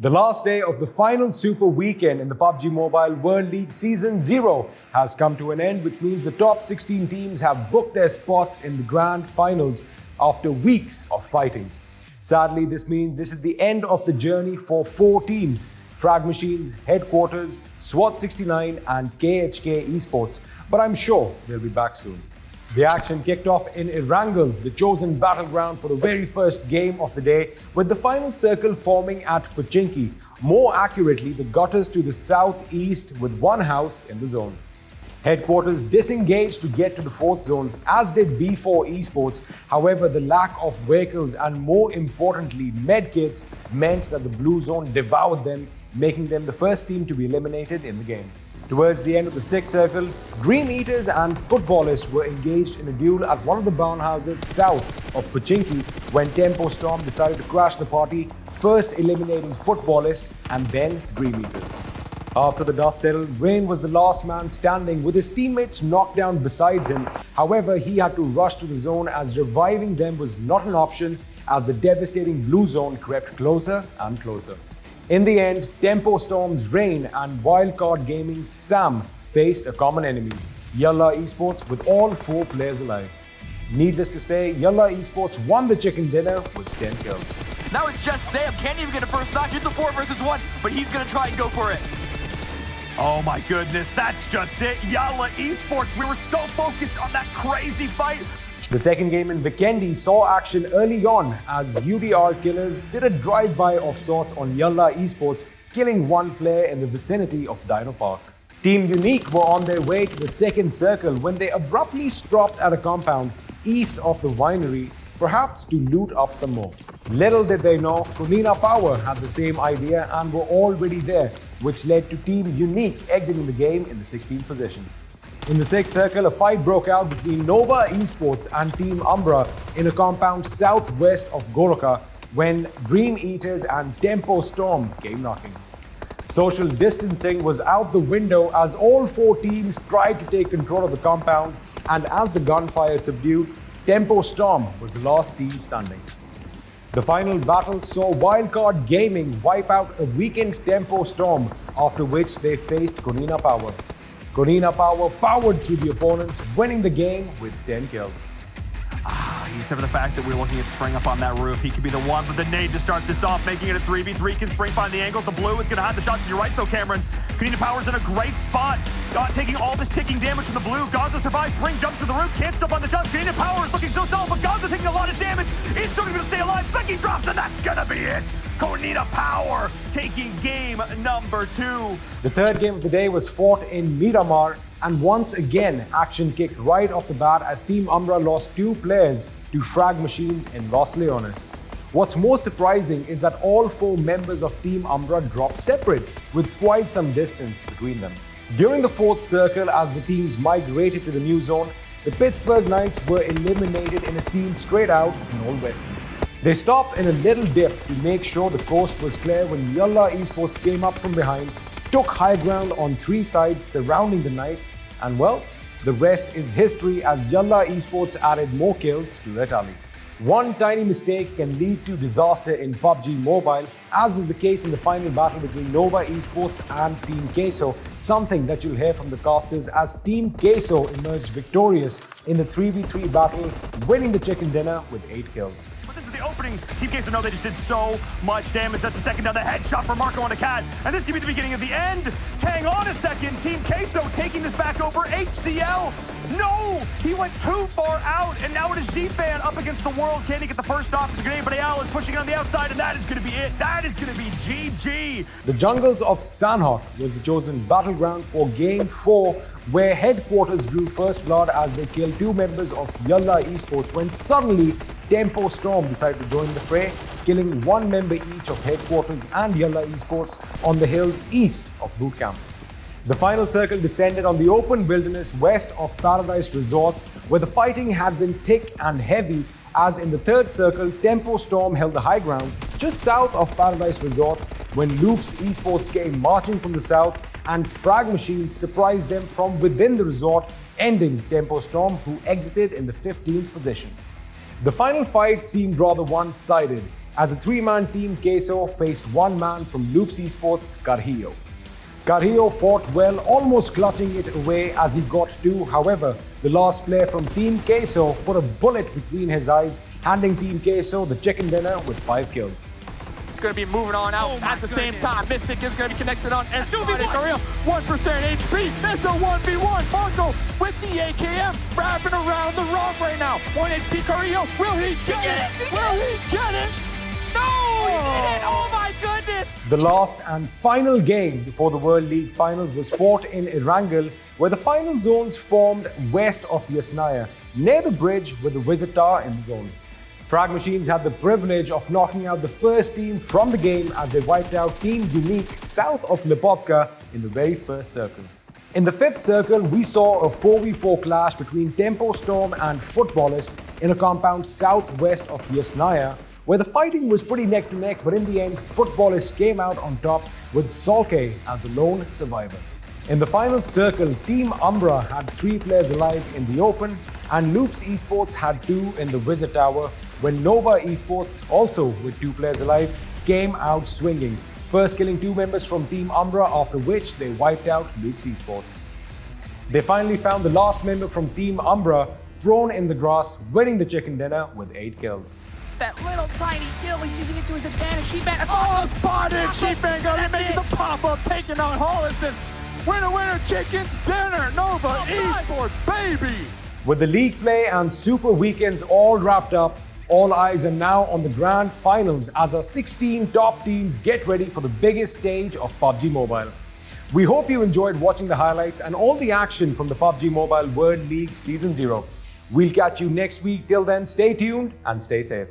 The last day of the final Super Weekend in the Pubg Mobile World League Season 0 has come to an end, which means the top 16 teams have booked their spots in the grand finals after weeks of fighting. Sadly, this means this is the end of the journey for 4 teams: Frag Machines, Headquarters, SWAT 69 and KHK Esports, but I'm sure they'll be back soon. The action kicked off in Erangel, the chosen battleground for the very first game of the day, with the final circle forming at Pochinki, more accurately the gutters to the southeast with one house in the zone. Headquarters disengaged to get to the 4th zone, as did B4 Esports. However, the lack of vehicles and more importantly medkits meant that the blue zone devoured them, making them the first team to be eliminated in the game. Towards the end of the 6th circle, Dream Eaters and Footballists were engaged in a duel at one of the barnhouses south of Pochinki when Tempo Storm decided to crash the party, first eliminating Footballists and then Dream Eaters. After the dust settled, Rain was the last man standing with his teammates knocked down beside him. However, he had to rush to the zone as reviving them was not an option as the devastating blue zone crept closer and closer. In the end, Tempo Storm's Rain and Wildcard Gaming's Sam faced a common enemy, Yalla Esports, with all 4 players alive. Needless to say, Yalla Esports won the chicken dinner with 10 kills. Now it's just Sam, can't even get a first knock. It's a 4 versus 1, but he's gonna try and go for it. Oh my goodness, that's just it. Yalla Esports, we were so focused on that crazy fight. The second game in Vikendi saw action early on as UDR killers did a drive-by of sorts on Yalla Esports, killing one player in the vicinity of Dino Park. Team Unique were on their way to the 2nd circle when they abruptly stopped at a compound east of the winery, perhaps to loot up some more. Little did they know, Kunina Power had the same idea and were already there, which led to Team Unique exiting the game in the 16th position. In the 6th circle, a fight broke out between Nova Esports and Team Umbra in a compound southwest of Goroka when Dream Eaters and Tempo Storm came knocking. Social distancing was out the window as all 4 teams tried to take control of the compound, and as the gunfire subdued, Tempo Storm was the last team standing. The final battle saw Wildcard Gaming wipe out a weakened Tempo Storm, after which they faced Kunina Power. Kunina Power powered through the opponents, winning the game with 10 kills. Except for the fact that we're looking at Spring up on that roof. He could be the one with the nade to start this off, making it a 3v3. Can Spring find the angles? The blue is going to hide the shots. You're right, though, Cameron. Kunina Power's in a great spot. Taking all this ticking damage from the blue. Gonzo survives. Spring jumps to the roof. Can't stop on the shots. Kunina Power is looking so solid, but Gonzo taking a lot of damage. He's still going to stay alive. Slinky drops, and that's going to be it. Kunina Power taking game number 2. The third game of the day was fought in Miramar, and once again, action kicked right off the bat as Team Umbra lost 2 players to Frag Machines in Los Leones. What's more surprising is that all 4 members of Team Umbra dropped separate, with quite some distance between them. During the 4th circle, as the teams migrated to the new zone, the Pittsburgh Knights were eliminated in a scene straight out of Old Western. They stopped in a little dip to make sure the coast was clear when Yalla Esports came up from behind, took high ground on 3 sides surrounding the Knights, and well, the rest is history as Yalla Esports added more kills to their tally. One tiny mistake can lead to disaster in Pubg Mobile, as was the case in the final battle between Nova Esports and Team Queso, something that you'll hear from the casters as Team Queso emerged victorious in the 3v3 battle, winning the chicken dinner with 8 kills. This is the opening. Team Queso know they just did so much damage. That's the second down, the headshot for Marco on a cat. And this could be the beginning of the end. Tang on a second. Team Queso taking this back over HCL. No! He went too far out, and now it is G-Fan up against the world. Can he get the first stop? The grenade, but Ayala is pushing on the outside, and that is going to be it. That is going to be GG. The jungles of Sanhok was the chosen battleground for Game 4, where Headquarters drew first blood as they killed 2 members of Yalla Esports when suddenly Tempo Storm decided to join the fray, killing 1 member each of Headquarters and Yalla Esports on the hills east of Boot Camp. The final circle descended on the open wilderness west of Paradise Resorts, where the fighting had been thick and heavy, as in the 3rd circle, Tempo Storm held the high ground just south of Paradise Resorts when Loops Esports came marching from the south and Frag Machines surprised them from within the resort, ending Tempo Storm, who exited in the 15th position. The final fight seemed rather one-sided. as the three-man Team Queso faced one man from Loops Esports, Carrillo. Carrillo fought well, almost clutching it away as he got two. However, the last player from Team Queso put a bullet between his eyes, handing Team Queso the chicken dinner with 5 kills. Going to be moving on out at the same time. Mystic is going to be connected on and 2v1. 1% HP. It's a 1v1. Marco with the AKM wrapping around the rock right now. 1 HP Carrillo. Will he get it? Will he get it? No, he did it. Oh my goodness. The last and final game before the World League Finals was fought in Erangel, where the final zones formed west of Yasnaya, near the bridge with the Wizard Tower in the zone. Frag Machines had the privilege of knocking out the first team from the game as they wiped out Team Unique south of Lipovka in the very first circle. In the 5th circle, we saw a 4v4 clash between Tempo Storm and Footballist in a compound southwest of Yasnaya, where the fighting was pretty neck to neck, but in the end, Footballist came out on top with Solke as the lone survivor. In the final circle, Team Umbra had 3 players alive in the open, and Loops Esports had 2 in the Wizard Tower, when Nova Esports, also with 2 players alive, came out swinging, first killing 2 members from Team Umbra, after which they wiped out Loops Esports. They finally found the last member from Team Umbra prone in the grass, winning the chicken dinner with 8 kills. That little tiny kill, he's using it to his advantage. Sheepman, oh, spotted! Sheepman got it, making the pop-up, taking on Hollison. Winner, winner, chicken dinner, Nova Esports, baby! With the league play and super weekends all wrapped up, all eyes are now on the grand finals as our 16 top teams get ready for the biggest stage of PUBG Mobile. We hope you enjoyed watching the highlights and all the action from the PUBG Mobile World League Season 0. We'll catch you next week. Till then, stay tuned and stay safe.